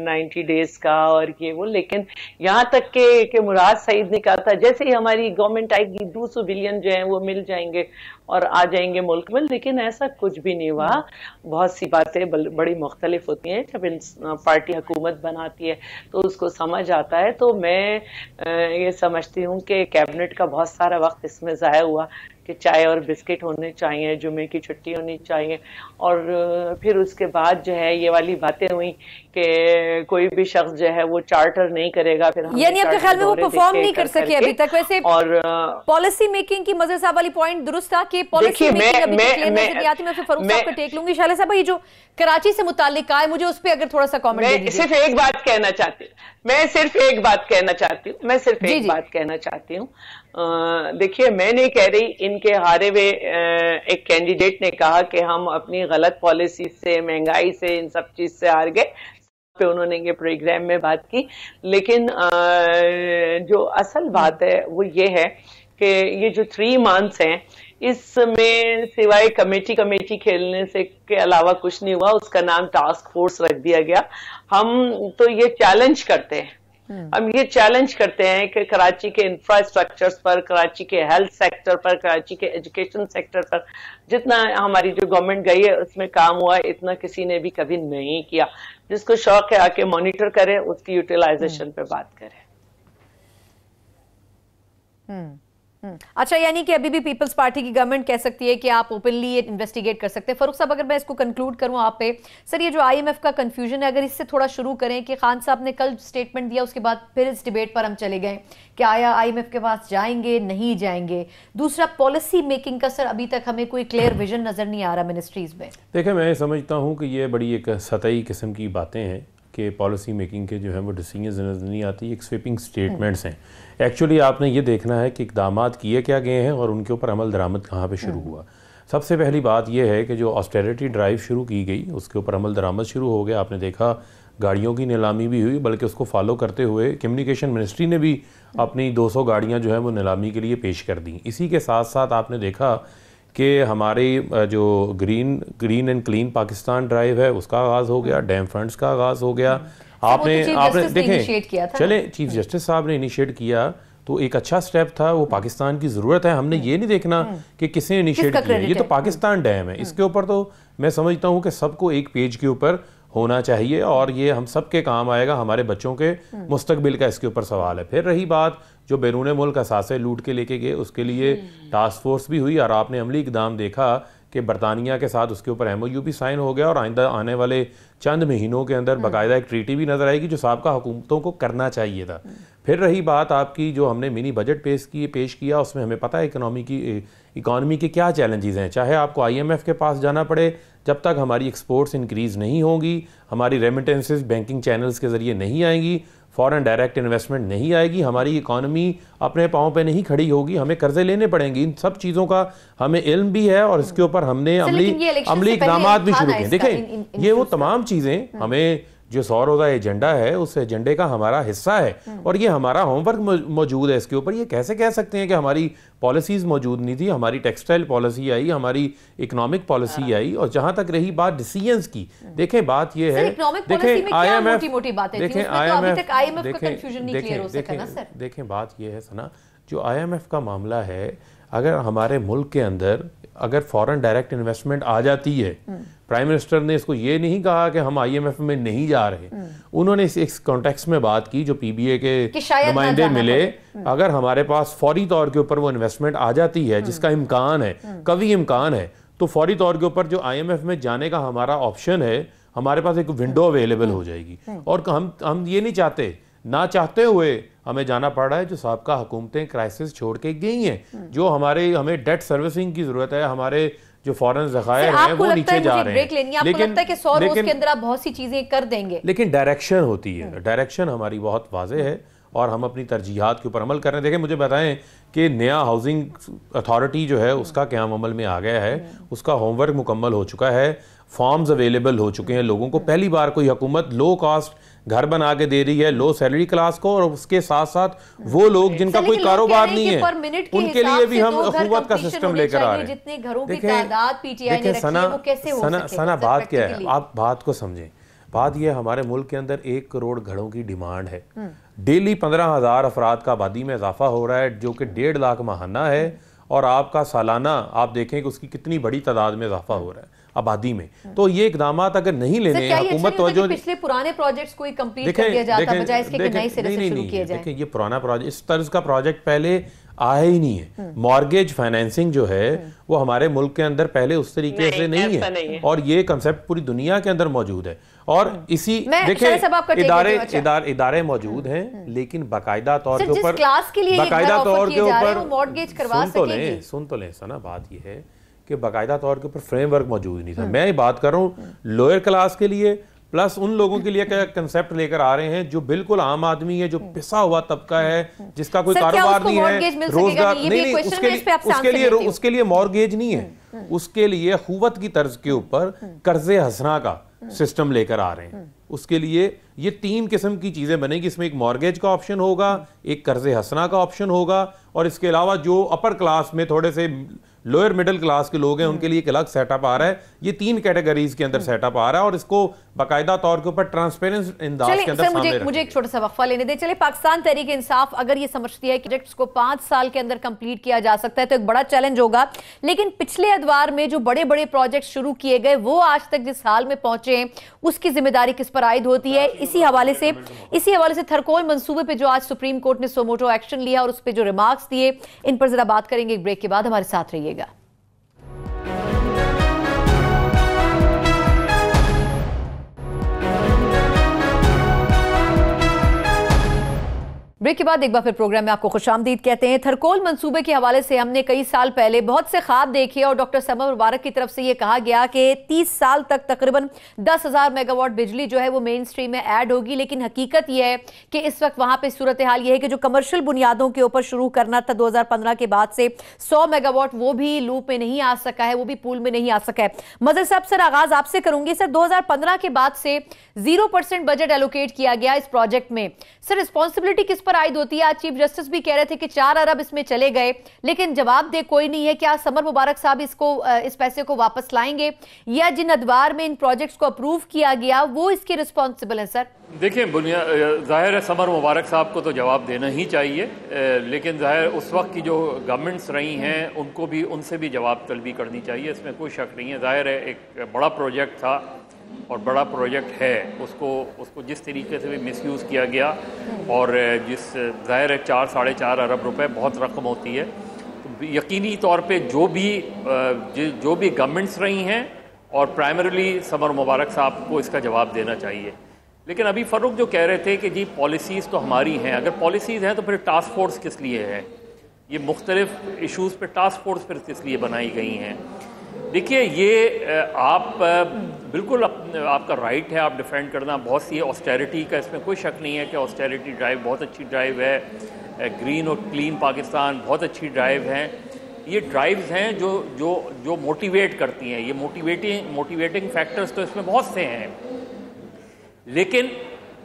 90 डेज का और ये वो। लेकिन यहाँ तक कि मुराद सईद ने कहा था जैसे ही हमारी गवर्नमेंट आएगी 200 बिलियन जो है वो मिल जाएंगे और आ जाएंगे मुल्क में, लेकिन ऐसा कुछ भी नहीं हुआ। बहुत सी बातें बड़ी मुख्तलिफ होती हैं, जब पार्टी हुकूमत बनाती है तो उसको समझ आता है। तो मैं ये समझती हूँ कि कैबिनेट का बहुत सारा वक्त इसमें ज़ाया हुआ कि चाय और बिस्किट होने चाहिए, जुमे की छुट्टी होनी चाहिए, और फिर उसके बाद जो है ये वाली बातें हुई कि कोई भी शख्स जो है वो चार्टर नहीं करेगा। फिर
यानी आपके ख्याल में वो परफॉर्म नहीं कर सके अभी तक? वैसे और पॉलिसी मेकिंग की मज़े साहब वाली पॉइंट दुरुस्त था कि पॉलिसी मेकिंग अभी तक क्लियर नजर नहीं आती। मैं फिर फरूक साहब को टेक लूंगी। शाले साहब, ये जो कराची से मुताल्लिक कहा है, मुझे उस पर अगर थोड़ा सा कॉमेंट दे दीजिए।
सिर्फ एक बात कहना चाहती हूँ, मैं सिर्फ एक बात कहना चाहती हूँ। देखिए, मैं नहीं कह रही, इनके हारे हुए एक कैंडिडेट ने कहा कि हम अपनी गलत पॉलिसी से, महंगाई से, इन सब चीज से हार गए, पे उन्होंने ये प्रोग्राम में बात की। लेकिन जो असल बात है वो ये है कि ये जो 3 मंथ्स हैं इसमें सिवाय कमेटी खेलने से के अलावा कुछ नहीं हुआ। उसका नाम टास्क फोर्स रख दिया गया। हम तो ये चैलेंज करते हैं, हम ये चैलेंज करते हैं कि कराची के इंफ्रास्ट्रक्चर्स पर, कराची के हेल्थ सेक्टर पर, कराची के एजुकेशन सेक्टर पर जितना हमारी जो गवर्नमेंट गई है उसमें काम हुआ है, इतना किसी ने भी कभी नहीं किया। जिसको शौक है आके मॉनिटर करे, उसकी यूटिलाइजेशन पे बात करे।
अच्छा, यानी कि अभी भी पीपल्स पार्टी की गवर्नमेंट कह सकती है कि आप ओपनली ये इन्वेस्टिगेट कर सकते हैं। फरूक साहब, अगर मैं इसको कंक्लूड करूं आप पे, सर ये जो आईएमएफ का कंफ्यूजन है, अगर इससे थोड़ा शुरू करें कि खान साहब ने कल स्टेटमेंट दिया, उसके बाद फिर इस डिबेट पर हम चले गए कि आया आईएमएफ के पास जाएंगे नहीं जाएंगे। दूसरा, पॉलिसी मेकिंग का सर अभी तक हमें कोई क्लियर विजन नजर नहीं आ रहा मिनिस्ट्रीज में।
देखिए, मैं समझता हूँ कि ये बड़ी एक सतही किस्म की बातें हैं कि पॉलिसी मेकिंग के जो है वो डिसीजंस नजर नहीं आती, एक स्वीपिंग स्टेटमेंट्स हैं। एक्चुअली आपने ये देखना है कि इक़दामात किए क्या गए हैं और उनके ऊपर अमल दरामद कहाँ पे शुरू हुआ। सबसे पहली बात यह है कि जो ऑस्टेरिटी ड्राइव शुरू की गई उसके ऊपर अमल दरामद शुरू हो गया। आपने देखा गाड़ियों की नीलामी भी हुई, बल्कि उसको फॉलो करते हुए कम्युनिकेशन मिनिस्ट्री ने भी अपनी 200 गाड़ियाँ जो है वो नीलामी के लिए पेश कर दी। इसी के साथ साथ आपने देखा कि हमारे जो green and clean Pakistan drive है उसका आगाज़ हो गया, डैम फंड्स का आगाज़ हो गया। आपने देखें, चले चीफ जस्टिस साहब ने इनिशिएट किया तो एक अच्छा स्टेप था, वो पाकिस्तान की ज़रूरत है। हमने ये नहीं देखना कि किसने इनिशिएट किया, ये तो पाकिस्तान डैम है, इसके ऊपर तो मैं समझता हूँ कि सबको एक पेज के ऊपर होना चाहिए और ये हम सब के काम आएगा, हमारे बच्चों के मुस्तकबिल का इसके ऊपर सवाल है। फिर रही बात जो बैरून मुल्क असासे लूट के लेके गए, उसके लिए टास्क फोर्स भी हुई और आपने अमली इकदाम देखा कि बरतानिया के साथ उसके ऊपर MOU भी साइन हो गया और आइंदा आने वाले चंद महीनों के अंदर बाकायदा एक ट्रीटी भी नज़र आएगी जो साबका हुकूमतों को करना चाहिए था। फिर रही बात आपकी जो हमने मिनी बजट पेश किया, उसमें हमें पता है इकॉनमी के क्या चैलेंजेस हैं। चाहे आपको IMF के पास जाना पड़े, जब तक हमारी एक्सपोर्ट्स इंक्रीज़ नहीं होंगी, हमारी रेमिटेंसेस बैंकिंग चैनल्स के ज़रिए नहीं आएंगी, फॉरेन डायरेक्ट इन्वेस्टमेंट नहीं आएगी, हमारी इकॉनमी अपने पाँव पे नहीं खड़ी होगी, हमें कर्जे लेने पड़ेंगे। इन सब चीज़ों का हमें इल्म भी है और इसके ऊपर हमने अमली इक़दाम भी शुरू किए। देखें, ये वो तमाम चीज़ें हमें जो 100 रोज़ा एजेंडा है उस एजेंडे का हमारा हिस्सा है और ये हमारा होमवर्क मौजूद है इसके ऊपर। ये कैसे कह सकते हैं कि हमारी पॉलिसीज़ मौजूद नहीं थी? हमारी टेक्सटाइल पॉलिसी आई, हमारी इकोनॉमिक पॉलिसी आई, और जहाँ तक रही बात डिसीजंस की, देखें बात ये है, देखें देखें बात ये है सना, जो IMF का मामला है, अगर हमारे मुल्क के अंदर अगर फॉरेन डायरेक्ट इन्वेस्टमेंट आ जाती है, प्राइम मिनिस्टर ने इसको ये नहीं कहा कि हम IMF में नहीं जा रहे। उन्होंने इस कॉन्टेक्स्ट में बात की, जो PBA के नुमाइंदे मिले, अगर हमारे पास फौरी तौर के ऊपर वो इन्वेस्टमेंट आ जाती है जिसका इम्कान है, कभी इम्कान है, तो फौरी तौर के ऊपर जो IMF में जाने का हमारा ऑप्शन है, हमारे पास एक विंडो अवेलेबल हो जाएगी। और हम ये नहीं चाहते, ना चाहते हुए हमें जाना पड़ रहा है। जो साबका हुकूमतें क्राइसिस छोड़ के गई हैं, जो हमें डेट सर्विसिंग की जरूरत है, हमारे जो फॉरेन ज़खायर हैं वो नीचे जा रहे हैं।
आपको लगता है कि 100 रोज के अंदर आप बहुत सी चीजें कर देंगे,
लेकिन डायरेक्शन होती है, डायरेक्शन हमारी बहुत वाज़ेह है और हम अपनी तरजीहात के ऊपर अमल कर रहे हैं। देखें, मुझे बताएं कि नया हाउसिंग अथॉरिटी जो है उसका क़याम अमल में आ गया है, उसका होमवर्क मुकम्मल हो चुका है, फॉर्म्स अवेलेबल हो चुके हैं लोगों को। पहली बार कोई हुकूमत लो कॉस्ट घर बना के दे रही है लो सैलरी क्लास को, और उसके साथ साथ वो लोग जिनका कोई कारोबार नहीं है उनके लिए भी हम अखुवत का सिस्टम लेकर आ रहे हैं।
जितने घरों की तादाद पीटीआई ने रखी है वो कैसे हो सके?
सना बात क्या है, आप बात को समझें। बात यह, हमारे मुल्क के अंदर 1 करोड़ घरों की डिमांड है। डेली 15,000 अफराद का आबादी में इजाफा हो रहा है, जो कि 1.5 लाख माहाना है, और आपका सालाना आप देखें कि उसकी कितनी बड़ी तादाद में इजाफा हो रहा है आबादी में। तो ये इकदाम अगर नहीं लेने हुकूमत तो
पिछले पुराने प्रोजेक्ट्स को कंप्लीट कर दिया जाता बजाय इसके कि नए सिरे से शुरू किया जाए।
देखिए, ये पुराना प्रोजेक्ट, इस तर्ज का प्रोजेक्ट पहले आया ही नहीं है। मॉर्गेज फाइनेंसिंग जो है वो हमारे मुल्क के अंदर पहले उस तरीके से नहीं है, और ये कंसेप्ट पूरी दुनिया के अंदर मौजूद है। और इसी देखिए इदारे मौजूद हैं, लेकिन बाकायदा तौर के ऊपर सुन तो लें सना, बात ये है कि बाकायदा तौर के ऊपर फ्रेमवर्क मौजूद नहीं था। मैं ये बात कर रहा हूँ लोअर क्लास के लिए, प्लस उन लोगों के लिए क्या कंसेप्ट लेकर आ रहे हैं जो बिल्कुल आम आदमी है, जो पिसा हुआ तबका है, जिसका कोई कारोबार नहीं है, रोजगार नहीं, उसके लिए मॉर्गेज नहीं है, उसके लिए हुकूमत की तर्ज के ऊपर कर्जे हसना का सिस्टम लेकर आ रहे हैं। उसके लिए ये 3 किस्म की चीजें बनेगी। इसमें एक मॉर्गेज का ऑप्शन होगा, एक कर्जे हसना का ऑप्शन होगा, और इसके अलावा जो अपर क्लास में थोड़े से लोअर मिडिल क्लास के लोग हैं उनके लिए एक अलग सेटअप आ रहा है। ये 3 कैटेगरीज के अंदर सेटअप आ रहा है, और इसको बाकायदा तौर के ऊपर ट्रांसपेरेंट अंदाज के अंदर सामने
मुझे एक छोटा सा वक्फा लेने दें। चलिए, पाकिस्तान तहरीक इंसाफ अगर ये समझती है कि प्रोजेक्ट्स को 5 साल के अंदर कंप्लीट किया जा सकता है तो एक बड़ा चैलेंज होगा, लेकिन पिछले अदवार में जो बड़े बड़े प्रोजेक्ट शुरू किए गए वो आज तक जिस हाल में पहुंचे हैं उसकी जिम्मेदारी किस पर आयद होती है? इसी हवाले से थरकोल मंसूबे पे जो आज सुप्रीम कोर्ट ने सोमोटो एक्शन लिया और उस पर जो रिमार्क्स दिए, इन पर जरा बात करेंगे एक ब्रेक के बाद। हमारे साथ रहिएगा। ब्रेक के बाद एक बार फिर प्रोग्राम में आपको खुशामदीद कहते हैं। थरकोल मंसूबे के हवाले से हमने कई साल पहले बहुत से ख्वाब देखे और डॉक्टर समर मुबारक की तरफ से यह कहा गया कि 30 साल तक तकरीबन 10,000 मेगावाट बिजली जो है वो मेन स्ट्रीम में ऐड होगी, लेकिन हकीकत यह है कि इस वक्त वहां पे सूरत हाल यह है कि जो कमर्शियल बुनियादों के ऊपर शुरू करना था 2015 के बाद से 100 मेगावाट वो भी लूप में नहीं आ सका है, वो भी पूल में नहीं आ सका है। मजहर साहब, सर आगाज आपसे करूंगी। सर 2015 के बाद से 0% बजट एलोकेट किया गया इस प्रोजेक्ट में, सर रिस्पॉन्सिबिलिटी किस आयद होती है? आज चीफ जस्टिस भी कह रहे थे कि 4 अरब इसमें चले गए, लेकिन जवाब दे कोई नहीं है। क्या समर मुबारक साहब इस पैसे को वापस लाएंगे, या जिन अदवार में इन प्रोजेक्ट्स को अप्रूव किया गया वो इसके रिस्पॉन्सिबल है? सर
देखिए, जाहिर है समर मुबारक साहब को तो जवाब देना ही चाहिए, लेकिन जाहिर उस वक्त की जो गवर्नमेंट्स रही हैं उनसे भी जवाब तलबी करनी चाहिए, इसमें कोई शक नहीं है। जाहिर है एक बड़ा प्रोजेक्ट था और बड़ा प्रोजेक्ट है, उसको जिस तरीके से भी मिसयूज़ किया गया, और जिस ज़ाहिर है 4-4.5 अरब रुपए बहुत रकम होती है, तो यकीनी तौर पे जो भी गवर्नमेंट्स रही हैं और प्राइमरीली समर मुबारक साहब को इसका जवाब देना चाहिए। लेकिन अभी फ़ारूक जो कह रहे थे कि जी पॉलिसीज़ तो हमारी हैं, अगर पॉलिसीज़ हैं तो फिर टास्क फोर्स किस लिए है? ये मुख्तलिफ इशूज़ पर टास्क फोर्स फिर किस लिए बनाई गई हैं? देखिए, ये आप बिल्कुल आपका राइट है आप डिफेंड करना, बहुत सी ऑस्टेरिटी का इसमें कोई शक नहीं है कि ऑस्टेरिटी ड्राइव बहुत अच्छी ड्राइव है, ग्रीन और क्लीन पाकिस्तान बहुत अच्छी ड्राइव है। ये ड्राइव्स हैं जो मोटिवेट करती हैं, ये मोटिवेटिंग फैक्टर्स तो इसमें बहुत से हैं, लेकिन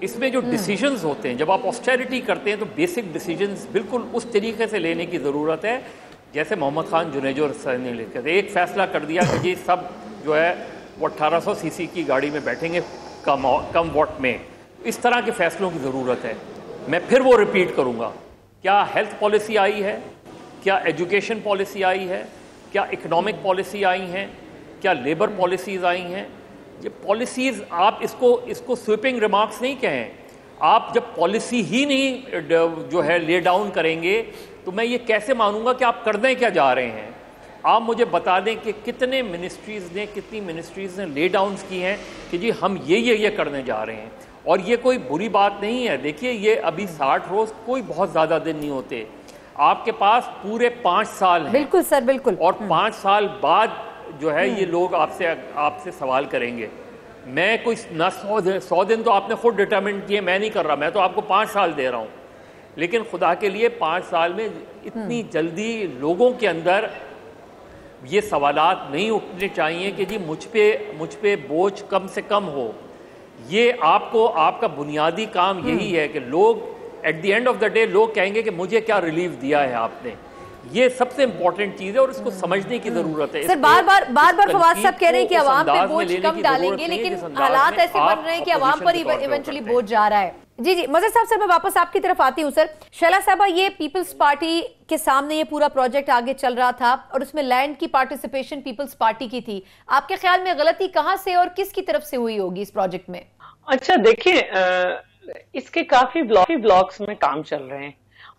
इसमें जो डिसीजंस होते हैं, जब आप ऑस्टेरिटी करते हैं तो बेसिक डिसीजंस बिल्कुल उस तरीके से लेने की ज़रूरत है जैसे मोहम्मद खान जुनेजो ने लिखे थे। एक फैसला कर दिया कि जी सब जो है वो 1800 सीसी की गाड़ी में बैठेंगे कम वॉट में, इस तरह के फैसलों की ज़रूरत है। मैं फिर वो रिपीट करूँगा, क्या हेल्थ पॉलिसी आई है, क्या एजुकेशन पॉलिसी आई है, क्या इकोनॉमिक पॉलिसी आई हैं, क्या लेबर पॉलिसीज़ आई हैं? ये पॉलिसीज़ आप इसको स्वीपिंग रिमार्क्स नहीं कहें। आप जब पॉलिसी ही नहीं जो है ले डाउन करेंगे तो मैं ये कैसे मानूंगा कि आप करने क्या जा रहे हैं? आप मुझे बता दें कि कितनी मिनिस्ट्रीज़ ने ले डाउन्स की हैं कि जी हम ये करने जा रहे हैं। और ये कोई बुरी बात नहीं है। देखिए, ये अभी 60 रोज़ कोई बहुत ज़्यादा दिन नहीं होते। आपके पास पूरे 5 साल हैं।
बिल्कुल सर, बिल्कुल।
और 5 साल बाद जो है ये लोग आपसे सवाल करेंगे। मैं कोई ना 100 दिन तो आपने खुद डिटरमिन किए, मैं नहीं कर रहा, मैं तो आपको 5 साल दे रहा हूँ। लेकिन खुदा के लिए 5 साल में इतनी जल्दी लोगों के अंदर ये सवालात नहीं उठने चाहिए कि जी मुझ पे बोझ कम से कम हो। ये आपका बुनियादी काम यही है कि लोग at the end of the day लोग कहेंगे कि मुझे क्या रिलीफ दिया है आपने। ये सबसे इंपॉर्टेंट चीज है और इसको समझने की जरूरत है।
सर बार बार फवाद साहब कह रहे हैं कि अवाम पे बोझ कम डालेंगे, लेकिन हालात ऐसे बन रहे हैं कि अवाम पर इवेंचुअली बोझ जा रहा है। जी मजहर साहब, सर मैं वापस आपकी तरफ आती हूँ। सर शैला साहबा, ये पीपल्स पार्टी के सामने ये पूरा प्रोजेक्ट आगे चल रहा था और उसमें लैंड की पार्टिसिपेशन पीपल्स पार्टी की थी। आपके ख्याल में गलती कहाँ से और किसकी तरफ से हुई होगी इस प्रोजेक्ट में?
अच्छा देखिए, इसके काफी ब्लॉक्स में काम चल रहे हैं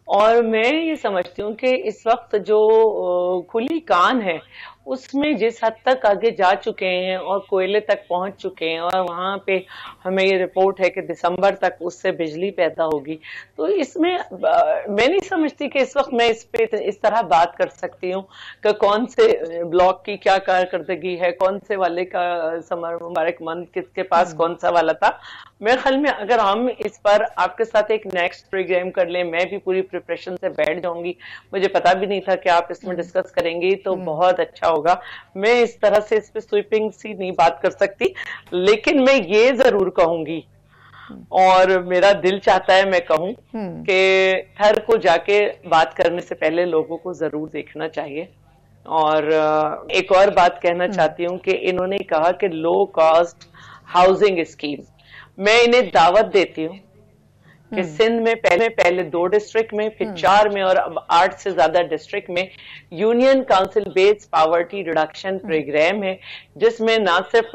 और मैं ये समझती हूँ कि इस वक्त जो खुली कान है उसमें जिस हद तक आगे जा चुके हैं और कोयले तक पहुंच चुके हैं और वहां पे हमें ये रिपोर्ट है कि दिसंबर तक उससे बिजली पैदा होगी। तो इसमें मैं नहीं समझती कि इस वक्त मैं इस तरह बात कर सकती हूँ कि कौन से ब्लॉक की क्या कारकर्दगी है, कौन से वाले का मुबारकमंद किसके पास कौन सा वाला था। मेरे ख्याल में अगर हम इस पर आपके साथ एक नेक्स्ट प्रोग्राम कर लें, मैं भी पूरी प्रिपरेशन से बैठ जाऊंगी। मुझे पता भी नहीं था कि आप इसमें डिस्कस करेंगी, तो बहुत अच्छा होगा। मैं इस तरह से इस पे स्वीपिंग सी नहीं बात कर सकती, लेकिन मैं ये जरूर कहूंगी और मेरा दिल चाहता है मैं कहूं कि घर को जाके बात करने से पहले लोगों को जरूर देखना चाहिए। और एक और बात कहना चाहती हूँ कि इन्होंने कहा कि लो कॉस्ट हाउसिंग स्कीम, मैं इन्हें दावत देती हूँ कि सिंध में पहले 2 डिस्ट्रिक्ट में, फिर 4 में और अब 8 से ज्यादा डिस्ट्रिक्ट में union council based poverty reduction programme है, जिसमें ना सिर्फ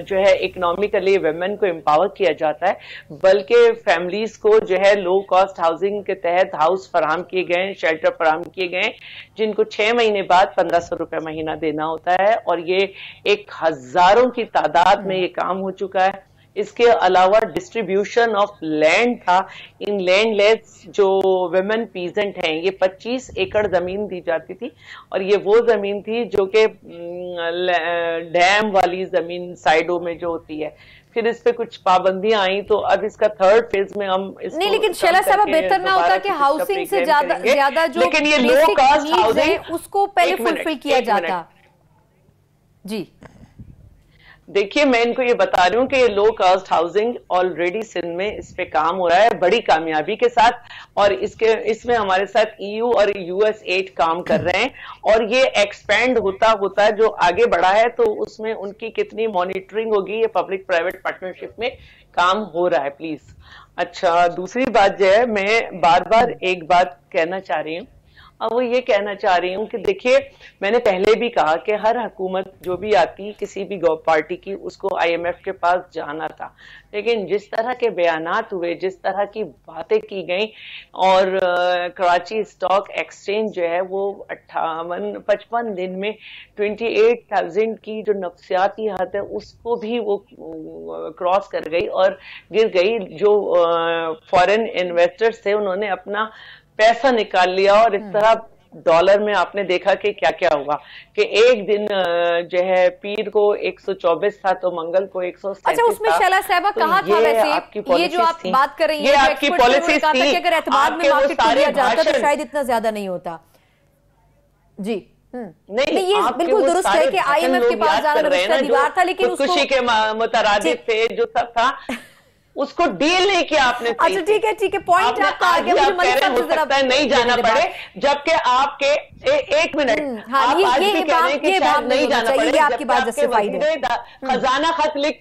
जो है इकोनॉमिकली वुमेन को एम्पावर किया जाता है, बल्कि फैमिलीज को जो है लो कॉस्ट हाउसिंग के तहत हाउस फराहम किए गए, शेल्टर फराहम किए गए, जिनको 6 महीने बाद 1500 रुपये महीना देना होता है। और ये एक हजारों की तादाद में ये काम हो चुका है। इसके अलावा डिस्ट्रीब्यूशन ऑफ लैंड था। इन लैंडलेस जो वुमेन पीजेंट हैं, ये 25 एकड़ जमीन दी जाती थी और ये वो जमीन थी जो कि डैम वाली जमीन साइडों में जो होती है। फिर इस पे कुछ पाबंदियां आई, तो अब इसका 3rd फेज में हम इसको
नहीं, लेकिन शैला साहब बेहतर ना होता कि हाउसिंग से ज्यादा जो
लेकिन ये लो कॉस्ट हाउसिंग
उसको पहले फुलफिल किया जाता। जी
देखिए, मैं इनको ये बता रही हूँ कि ये low cost housing already Sindh में इस पे काम हो रहा है बड़ी कामयाबी के साथ, और इसमें हमारे साथ EU और US8 काम कर रहे हैं और ये एक्सपेंड होता जो आगे बढ़ा है, तो उसमें उनकी कितनी मॉनिटरिंग होगी, ये पब्लिक प्राइवेट पार्टनरशिप में काम हो रहा है। प्लीज। अच्छा, दूसरी बात जो है, मैं बार एक बात कहना चाह रही हूँ, और वो ये कहना चाह रही हूँ कि देखिए, मैंने पहले भी कहा कि हर हुकूमत जो भी आती किसी भी पार्टी की, उसको IMF के पास जाना था, लेकिन जिस तरह के बयानात हुए, जिस तरह की बातें की गई, और कराची स्टॉक एक्सचेंज जो है वो 55 दिन में 28,000 की जो नफ्सियाती हद है उसको भी वो क्रॉस कर गई और गिर गई। जो फॉरेन इन्वेस्टर्स थे उन्होंने अपना पैसा निकाल लिया, और इस तरह डॉलर में आपने देखा कि क्या क्या हुआ कि एक दिन जो है पीर को 124 था तो मंगल को 137।
अच्छा, उसमें शैला साहबा कहा था वैसे ये जो आप बात कर रही हैं,
आपकी पॉलिसी थी,
अगर एतमाद में मार्केट को लिया जाता तो शायद इतना ज्यादा नहीं होता। जी नहीं, ये बिल्कुल दुरुस्त है कि IMF के पास जाना रिश्ता दीवार था, लेकिन उसको
खुशी के मुतरादिफ थे जो सब था उसको डील नहीं किया आपने।
अच्छा ठीक है, पॉइंट आपका आ गया। मुझे मलिक साहब से जरा
नहीं जाना पड़े, जबकि आपके एक मिनट, आप आज भी कह रहे हैं कि शायद नहीं जाना पड़े,
आपकी बात जस्टिफाइड है।
खजाना खत लिख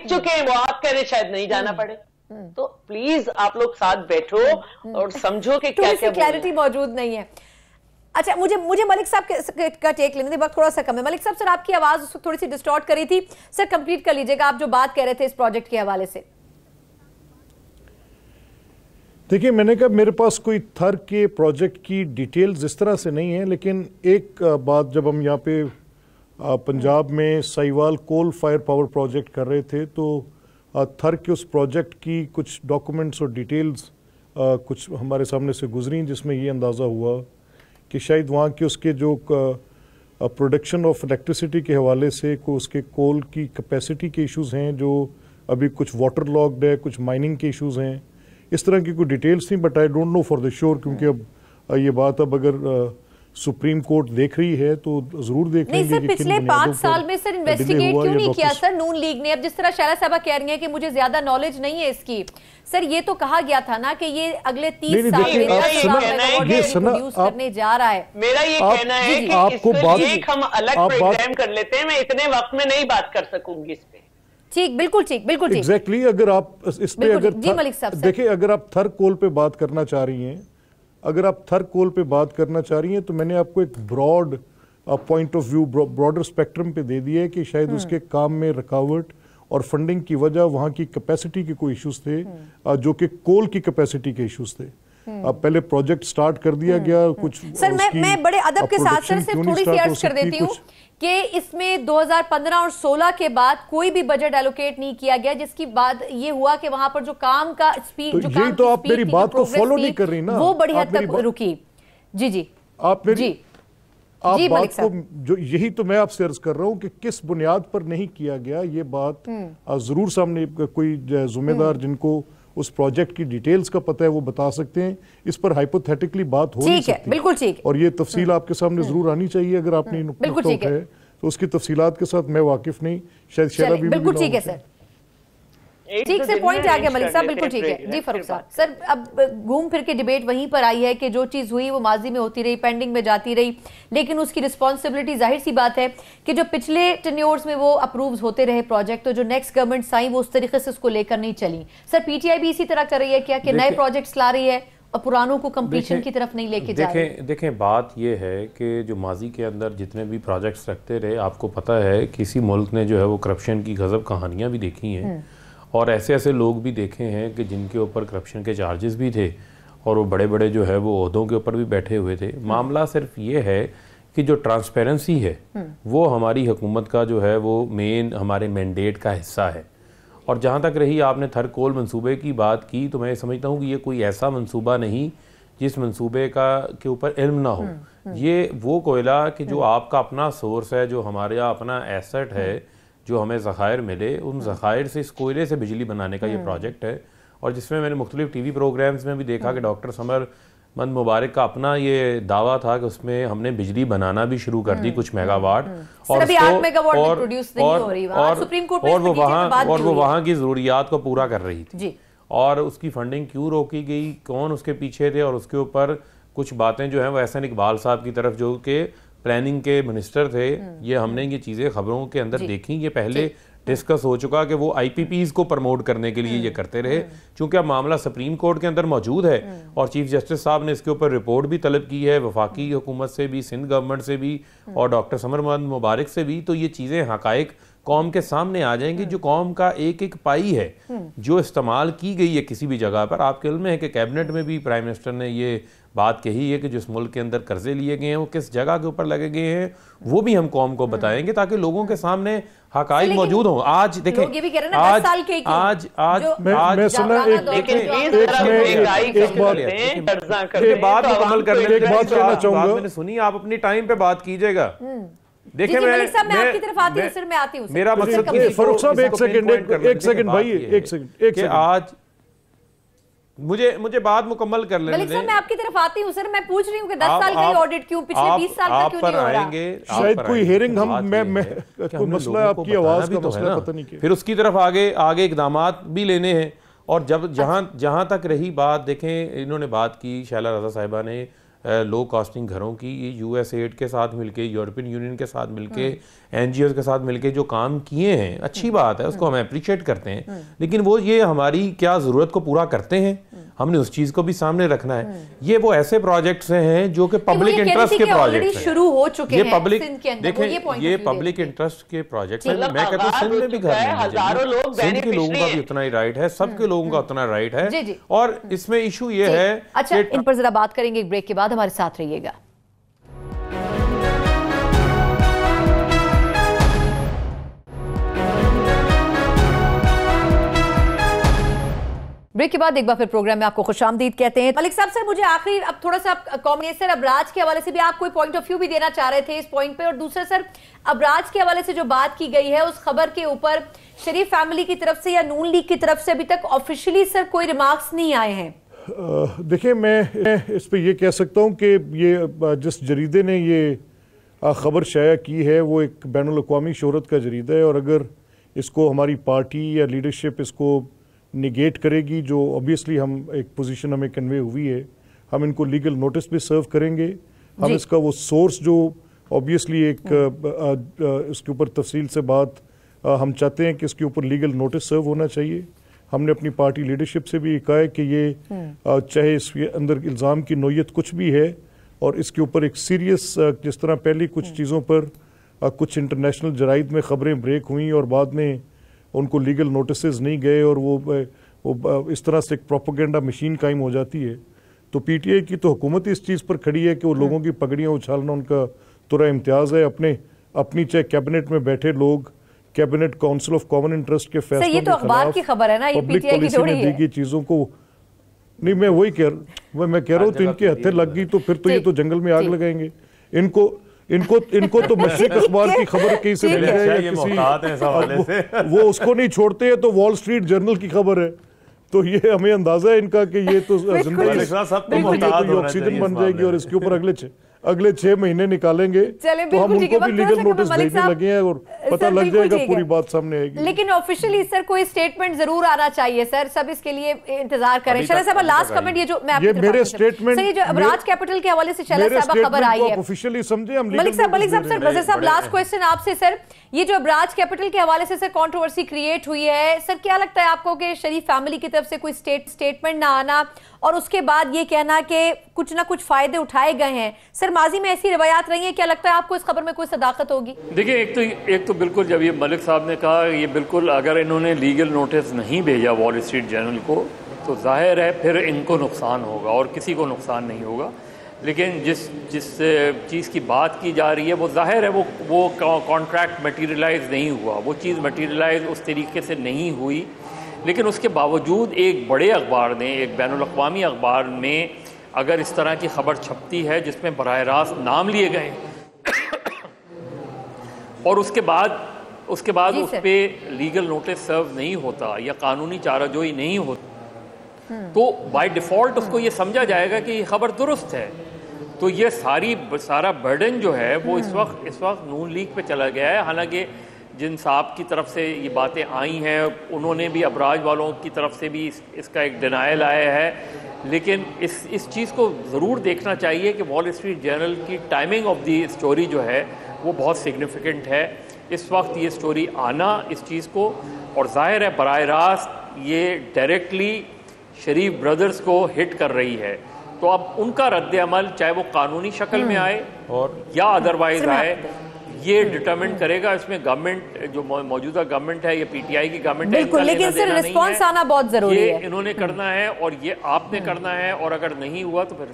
चुके हैं, वो आप कह रहे शायद नहीं जाना पड़े। तो प्लीज आप लोग साथ बैठो और समझो कि क्या क्या
क्लैरिटी मौजूद नहीं है। अच्छा, मुझे मलिक साहब का टेक लेने दे, वक्त थोड़ा सा कम है। मलिक साहब सर, आपकी आवाज थोड़ी सी डिस्टॉर्ट करी थी सर, कंप्लीट कर लीजिएगा आप जो बात कह रहे थे इस प्रोजेक्ट के हवाले से।
देखिए, मैंने कहा मेरे पास कोई थर के प्रोजेक्ट की डिटेल्स इस तरह से नहीं है, लेकिन एक बात, जब हम यहाँ पे पंजाब में Sahiwal coal fire power project कर रहे थे तो थर के उस प्रोजेक्ट की कुछ डॉक्यूमेंट्स और डिटेल्स कुछ हमारे सामने से गुजरी, जिसमें ये अंदाज़ा हुआ कि शायद वहाँ के उसके जो प्रोडक्शन ऑफ इलेक्ट्रिसिटी के हवाले से उसके कोल की कैपेसिटी के इश्यूज़ हैं, जो अभी कुछ वाटर लॉक्ड है, कुछ माइनिंग के इश्यूज़ हैं, इस तरह की कोई डिटेल्स नहीं। But I don't know for the sure, क्योंकि अब ये बात अब अगर सुप्रीम कोर्ट देख रही है तो जरूर देख लेंगे।
सर, पिछले 5 साल में सर इन्वेस्टिगेट क्यों नहीं किया सर नून लीग ने? अब जिस तरह शैला साहबा कह रही हैं कि मुझे ज्यादा नॉलेज नहीं है इसकी, सर ये तो कहा गया था ना कि ये अगले 30 साल में प्रोड्यूस करने जा रहा है।
मेरा ये कहना है कि इसको हम अलग प्रोग्राम कर लेते हैं, मैं इतने वक्त में नहीं बात कर सकूंगी इस पे।
ठीक, बिल्कुल ठीक, बिल्कुल ठीक।
एग्जैक्टली, अगर आप इस पे अगर देखिए, अगर आप थर कोल पे बात करना चाह रही हैं, अगर आप थर कोल पे बात करना चाह रही हैं तो मैंने आपको एक broad point of view, broader spectrum पे दे दिया है कि शायद उसके काम में रुकावट और फंडिंग की वजह वहाँ की कैपेसिटी के कोई इश्यूज थे, जो कि कोल की कैपेसिटी के इश्यूज थे। अब पहले प्रोजेक्ट स्टार्ट कर दिया गया कुछ।
सर मैं बड़े अदब के साथ सर सिर्फ थोड़ी सी अर्ज कर देती हूँ कि इसमें 2015 और 16 के बाद कोई भी बजट एलोकेट नहीं किया गया, जिसकी बाद ये हुआ कि वहां पर जो काम का स्पीड, जो काम
तो आप मेरी बात को फॉलो नहीं कर रही ना,
वो बड़ी हद तक रुकी। जी
आप मेरी आप बात को, जो यही तो मैं आपसे अर्ज कर रहा हूं कि किस बुनियाद पर नहीं किया गया, ये बात जरूर सामने कोई जिम्मेदार जिनको उस प्रोजेक्ट की डिटेल्स का पता है वो बता सकते हैं। इस पर हाइपोथेटिकली बात हो नहीं सकती,
बिल्कुल ठीक,
और ये तफसील आपके सामने जरूर आनी चाहिए। अगर आपने
बिल्कुल ठीक है
तो उसकी तफसीलात के साथ मैं वाकिफ नहीं, शायद शैला भी
बिल्कुल ठीक है सर, ठीक से पॉइंट आ गया मलिक साहब, बिल्कुल ठीक है। जी फारूक साहब, सर अब घूम फिर के डिबेट वहीं पर आई है कि जो चीज हुई वो माजी में होती रही, पेंडिंग में जाती रही, लेकिन उसकी रिस्पॉन्सिबिलिटी जाहिर सी बात है कि जो पिछले टेन्योर्स में वो अप्रूव होते रहे प्रोजेक्ट, तो जो नेक्स्ट गवर्नमेंट आई वो उस तरीके से उसको लेकर नहीं चली। सर पीटीआई भी इसी तरह कर रही है क्या कि नए प्रोजेक्ट्स ला रही है और पुरानों को कंप्लीशन की तरफ नहीं लेके जा रही?
देखें बात यह है कि जो माजी के अंदर जितने भी प्रोजेक्ट्स रखते रहे, आपको पता है किसी मुल्क ने जो है वो करप्शन की गजब कहानियां भी देखी हैं, और ऐसे ऐसे लोग भी देखे हैं कि जिनके ऊपर करप्शन के चार्जेस भी थे और वो बड़े बड़े जो है वो ओहदों के ऊपर भी बैठे हुए थे। मामला सिर्फ ये है कि जो ट्रांसपेरेंसी है वो हमारी हुकूमत का जो है वो मेन हमारे मैंडेट का हिस्सा है। और जहाँ तक रही आपने थर कोल मंसूबे की बात की, तो मैं समझता हूँ कि ये कोई ऐसा मंसूबा नहीं जिस मंसूबे का के ऊपर इल्म ना हो। ये वो कोयला कि जो आपका अपना सोर्स है, जो हमारे यहाँ अपना एसेट है, जो हमें ज़खायर मिले, उन ज़खायर से इस कोयले से बिजली बनाने का ये प्रोजेक्ट है। और जिसमें मैंने मुख्तलिफ टीवी प्रोग्राम्स में भी देखा कि डॉक्टर समर मंद मुबारक का अपना ये दावा था कि उसमें हमने बिजली बनाना भी शुरू कर दी कुछ मेगावाट, और वो वहाँ की ज़रूरियात को पूरा कर रही थी। और उसकी फंडिंग क्यों रोकी गई, कौन उसके पीछे थे, और उसके ऊपर कुछ बातें जो हैं वो एहसन इकबाल साहब की तरफ, जो कि प्लानिंग के मिनिस्टर थे, ये हमने ये चीज़ें खबरों के अंदर देखी। ये पहले डिस्कस हो चुका कि वो आईपीपीज को प्रमोट करने के लिए ये करते रहे। चूंकि अब मामला सुप्रीम कोर्ट के अंदर मौजूद है और चीफ जस्टिस साहब ने इसके ऊपर रिपोर्ट भी तलब की है, वफाकी हुकूमत से भी, सिंध गवर्नमेंट से भी और डॉक्टर समर मंद मुबारक से भी, तो ये चीज़ें हकायक कौम के सामने आ जाएंगी। जो कौम का एक एक पाई है जो इस्तेमाल की गई है किसी भी जगह पर, आपके इल्म में है कि कैबिनेट में भी प्राइम मिनिस्टर ने ये बात कही है कि जिस मुल्क के अंदर कर्जे लिए गए हैं वो किस जगह के ऊपर लगे गए हैं, वो भी हम कौम को बताएंगे ताकि लोगों के सामने हकाइक मौजूद हों। आज देखें, मैं सुना
एक बात मुकम्मल करने
एक बात कहना चाहूंगा, मैंने सुनी, आप अपनी टाइम पे बात कीजिएगा।
देखिए मैं आपकी तरफ आती हूं, सर मैं आती हूं।
मेरा मकसद
फरूख साहब एक सेकंड भाई, एक सेकंड
आज मुझे बात मुकम्मल कर लेने दें।
मैं आपकी तरफ आती हूं सर, मैं पूछ रही हूं कि 10 साल का ऑडिट क्यों, पिछले 20 साल का क्यों नहीं हो रहा?
शायद कोई हियरिंग कोई मसला, आपकी आवाज का मसला पता नहीं।
फिर उसकी तरफ आगे इकदामात भी लेने हैं। और जब जहां तक रही बात, देखें इन्होंने बात की शैला रजा साहिबा ने लो कॉस्टिंग घरों की, यूएसएड के साथ मिलके, यूरोपियन यूनियन के साथ मिलके, एनजीओ के साथ मिलके जो काम किए हैं, अच्छी बात है, उसको हम अप्रिशिएट करते हैं। लेकिन वो ये हमारी क्या ज़रूरत को पूरा करते हैं? हमने उस चीज को भी सामने रखना है। ये वो ऐसे प्रोजेक्ट्स हैं जो कि पब्लिक इंटरेस्ट के प्रोजेक्ट्स हैं,
शुरू हो चुके हैं।
ये पब्लिक, देखें ये पब्लिक इंटरेस्ट के प्रोजेक्ट्स हैं। मैं कहता हूँ सिंध में भी घर नहीं चाहिए, सिंध के लोगों का भी उतना ही राइट है, सबके लोगों का उतना राइट है। और इसमें इशू ये है।
अच्छा, इन पर जरा बात करेंगे एक ब्रेक के बाद, हमारे साथ रहिएगा। ब्रेक के बाद एक बार फिर प्रोग्राम में आपको खुशामदीद कहते हैं। मलिक साहब, सर मुझे आखिरी अब थोड़ा सा सर अबराज के हवाले से भी आप कोई पॉइंट ऑफ व्यू भी देना चाह रहे थे इस पॉइंट पे, और दूसरा सर अबराज के हवाले से जो बात की गई है उस खबर के ऊपर शरीफ फैमिली की तरफ से या नून लीग की तरफ से अभी तक ऑफिशियली सर कोई रिमार्क्स नहीं आए हैं।
देखिए, मैं इस पे ये कह सकता हूँ कि ये जिस जरीदे ने ये खबर शाया की है वो एक बैनुल अक़वामी शोहरत का जरीदा है, और अगर इसको हमारी पार्टी या लीडरशिप इसको निगेट करेगी, जो ऑब्वियसली हम एक पोजीशन हमें कन्वे हुई है, हम इनको लीगल नोटिस भी सर्व करेंगे। हम इसका वो सोर्स जो ऑब्वियसली एक इसके ऊपर तफसील से बात हम चाहते हैं कि इसके ऊपर लीगल नोटिस सर्व होना चाहिए। हमने अपनी पार्टी लीडरशिप से भी कहा है कि ये चाहे इसके अंदर इल्ज़ाम की नोयत कुछ भी है, और इसके ऊपर एक सीरियस, जिस तरह पहले कुछ चीज़ों पर कुछ इंटरनेशनल जराइद में ख़बरें ब्रेक हुई और बाद में उनको लीगल नोटिसेस नहीं गए और वो इस तरह से एक प्रोपेगेंडा मशीन कायम हो जाती है, तो पीटीआई की तो हुकूमत इस चीज़ पर खड़ी है कि वो लोगों की पगड़ियाँ उछालना उनका तुरा इम्तियाज़ है। अपनी चाहे कैबिनेट में बैठे लोग cabinet council of common interest के फैसलों
ये तो अखबार की खबर है ना, ये पीटीआई की थोड़ी है।
दी चीज़ों को नहीं, मैं वही कह रहा हूँ, तो इनके हत्थे लग गई तो फिर तो ये तो जंगल में आग लगाएंगे। इनको तो मशरिक अखबार की खबर कहीं से मिल जाए या किसी वो उसको नहीं छोड़ते हैं तो वॉल स्ट्रीट जर्नल की खबर है, तो ये हमें अंदाजा है इनका कि ये तो जिंदगी ऑक्सीजन बन जाएगी, और इसके ऊपर अगले 6 महीने निकालेंगे तो हम उनको भी लीगल नोटिस भेजने लगे हैं और पता लग जाएगा, पूरी बात सामने आएगी।
लेकिन ऑफिशियली सर कोई स्टेटमेंट जरूर आना चाहिए सर, सब इसके लिए इंतजार करें। शहला साहब लास्ट कमेंट, ये जो मैं आपकी
मेरे स्टेटमेंट,
ये जो अबराज कैपिटल के हवाले से शहला साहब खबर आई है
ऑफिशियली समझे हम।
मलिक साहब सर, वज़ीर साहब लास्ट क्वेश्चन आपसे सर, ये जो अबराज कैपिटल के हवाले से सर कंट्रोवर्सी क्रिएट हुई है, सर क्या लगता है आपको कि शरीफ फैमिली की तरफ से कोई स्टेटमेंट ना आना और उसके बाद ये कहना कि कुछ ना कुछ फायदे उठाए गए हैं, सर माजी में ऐसी रिवायात रही है, क्या लगता है आपको इस खबर में कोई सदाकत होगी?
देखिए, एक तो बिल्कुल जब ये मलिक साहब ने कहा, ये बिल्कुल अगर इन्होंने लीगल नोटिस नहीं भेजा वॉल स्ट्रीट जर्नल को तो जाहिर है फिर इनको नुकसान होगा और किसी को नुकसान नहीं होगा। लेकिन जिस चीज़ की बात की जा रही है वो जाहिर है वो कॉन्ट्रैक्ट मटीरियलाइज नहीं हुआ, वो चीज़ मटीरियलाइज उस तरीके से नहीं हुई। लेकिन उसके बावजूद एक बड़े अखबार ने, एक बैनुल अक़वामी अखबार में अगर इस तरह की खबर छपती है जिसमें बराह रास्त नाम लिए गए और उसके बाद उस पर लीगल नोटिस सर्व नहीं होता या कानूनी चाराजोई नहीं होती तो बाय डिफ़ॉल्ट उसको ये समझा जाएगा कि ये खबर दुरुस्त है। तो ये सारा बर्डन जो है वो इस वक्त नून लीग पे चला गया है। हालांकि जिन साहब की तरफ से ये बातें आई हैं उन्होंने भी अबराज वालों की तरफ से भी इसका एक डिनायल आया है, लेकिन इस चीज़ को ज़रूर देखना चाहिए कि वॉल स्ट्रीट जर्नल की टाइमिंग ऑफ दी स्टोरी जो है वो बहुत सिग्निफिकेंट है। इस वक्त ये स्टोरी आना इस चीज़ को, और जाहिर है बराह रास्त ये डायरेक्टली शरीफ ब्रदर्स को हिट कर रही है, तो अब उनका रद्द अमल चाहे वो कानूनी शक्ल में आए और या अदरवाइज आए, ये डिटरमिन करेगा। इसमें गवर्नमेंट जो मौजूदा गवर्नमेंट है, ये पीटीआई की गवर्नमेंट है,
बिल्कुल, लेकिन सर रिस्पांस आना बहुत जरूरी है।
ये इन्होंने करना है और ये आपने करना है, और अगर नहीं हुआ तो फिर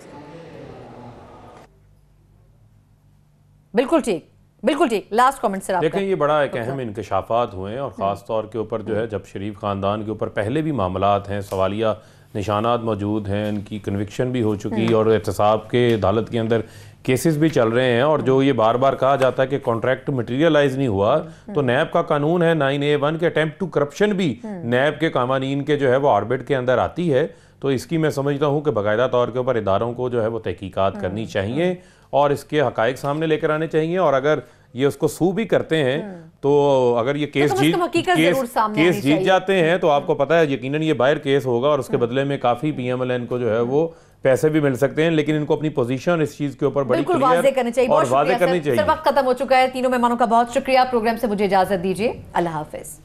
बिल्कुल ठीक। लास्ट कमेंट सर आपका।
देखें, ये बड़ा एक अहम इंकशाफात हुए हैं और ख़ास तौर के ऊपर जो है जब शरीफ ख़ानदान के ऊपर पहले भी मामलात हैं, सवालिया निशानात मौजूद हैं, इनकी कन्विक्शन भी हो चुकी और एहतसाब के अदालत के अंदर केसेस भी चल रहे हैं, और जो ये बार बार कहा जाता है कि कॉन्ट्रैक्ट मटेरियलाइज नहीं हुआ, तो नैब का कानून है 9A1 के अटेम्प्ट टू करप्शन भी नैब के कानून के जो है वो ऑर्बिट के अंदर आती है। तो इसकी मैं समझता हूँ कि बाकायदा तौर के ऊपर इदारों को जो है वो तहकीकात करनी चाहिए और इसके हकायक सामने लेकर आने चाहिए, और अगर ये उसको सू भी करते हैं तो अगर ये केस जीत जाते हैं तो आपको पता है यकीनन ये बाहर केस होगा और उसके बदले में काफी PMLN को जो है वो पैसे भी मिल सकते हैं, लेकिन इनको अपनी पोजीशन इस चीज के ऊपर बड़ी
वाज़ेह करनी चाहिए
और वाज़ेह करनी चाहिए।
वक्त खत्म हो चुका है, तीनों मेहमानों का बहुत शुक्रिया। प्रोग्राम से मुझे इजाजत दीजिए, अल्लाह हाफिज।